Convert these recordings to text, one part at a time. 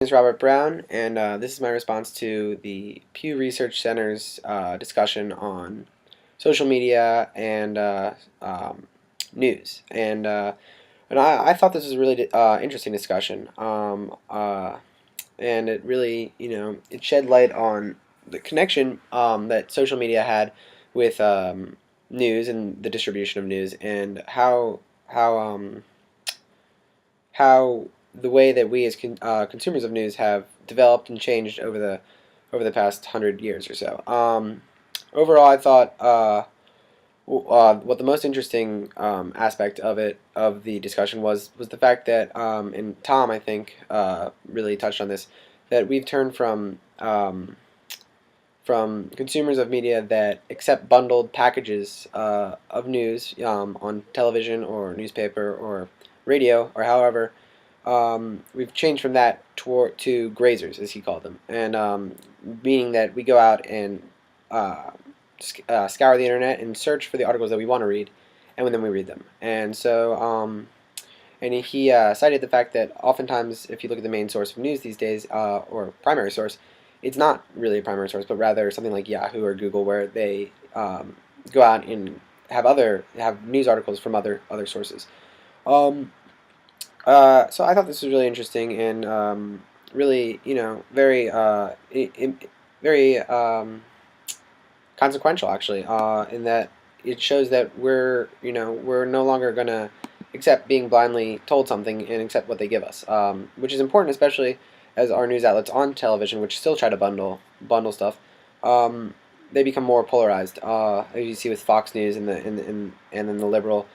Is Robert Brown, and this is my response to the Pew Research Center's discussion on social media and news. And I thought this was a really interesting discussion, and it really, it shed light on the connection that social media had with news and the distribution of news, and how the way that we as consumers of news have developed and changed over the past 100 years or so. Overall, I thought what the most interesting aspect of the discussion was the fact that and Tom, I think, really touched on this, that we've turned from consumers of media that accept bundled packages of news on television or newspaper or radio or however. We've changed from that to grazers, as he called them, and meaning that we go out and scour the internet and search for the articles that we want to read, and then we read them. And so, and he cited the fact that oftentimes, if you look at the main source of news these days, or primary source, it's not really a primary source, but rather something like Yahoo or Google, where they go out and have news articles from other sources. So I thought this was really interesting and really, very very consequential actually, in that it shows that we're no longer gonna accept being blindly told something and accept what they give us, which is important, especially as our news outlets on television, which still try to bundle stuff, they become more polarized. As you see with Fox News and then the liberal,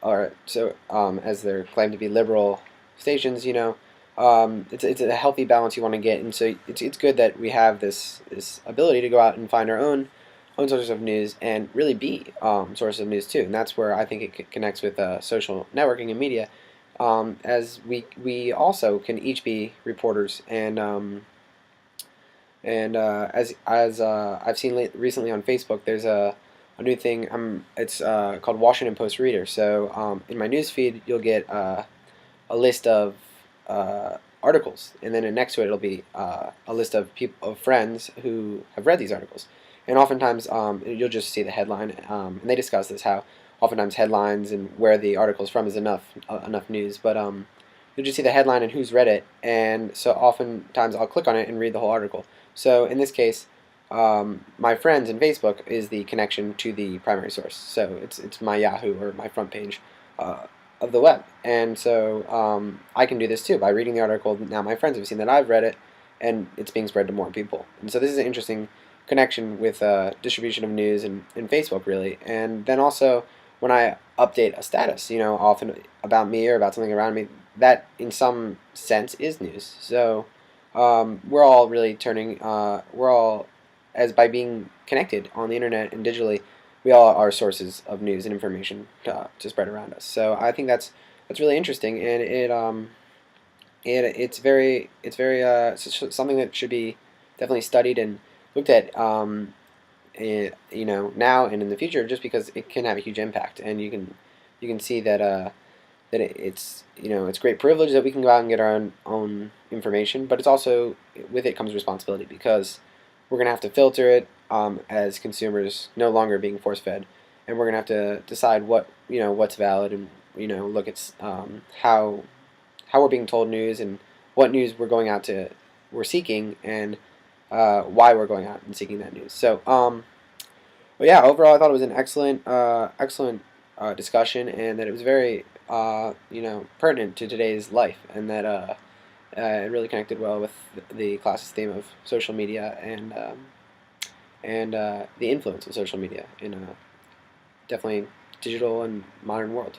or so as they're claimed to be liberal stations, it's a healthy balance you want to get, and so it's good that we have this ability to go out and find our own sources of news and really be sources of news too, and that's where I think it connects with social networking and media, as we also can each be reporters, and as I've seen recently on Facebook, there's a new thing. It's called Washington Post Reader. So in my news feed, you'll get a list of articles, and then next to it, it'll be a list of friends who have read these articles. And oftentimes, you'll just see the headline, and they discuss this, how oftentimes headlines and where the article's from is enough news, but you'll just see the headline and who's read it, and so oftentimes I'll click on it and read the whole article. So in this case, my friends in Facebook is the connection to the primary source. So it's my Yahoo or my front page of the web, and so I can do this too by reading the article. Now my friends have seen that I've read it, and it's being spread to more people. And so this is an interesting connection with distribution of news and Facebook, really. And then also when I update a status, often about me or about something around me, that in some sense is news. So we're all really we're all, as by being connected on the internet and digitally, we all are sources of news and information to spread around us. So I think that's really interesting, and it's something that should be definitely studied and looked at, now and in the future, just because it can have a huge impact, and you can see that it's great privilege that we can go out and get our own information, but it's also, with it comes responsibility, because we're going to have to filter it as consumers, no longer being force-fed, and we're going to have to decide what's valid, and look at how we're being told news and what news we're seeking, and why we're going out and seeking that news. So, but yeah, overall, I thought it was an excellent discussion, and that it was very pertinent to today's life, and that it really connected well with the class's theme of social media and the influence of social media in a definitely digital and modern world.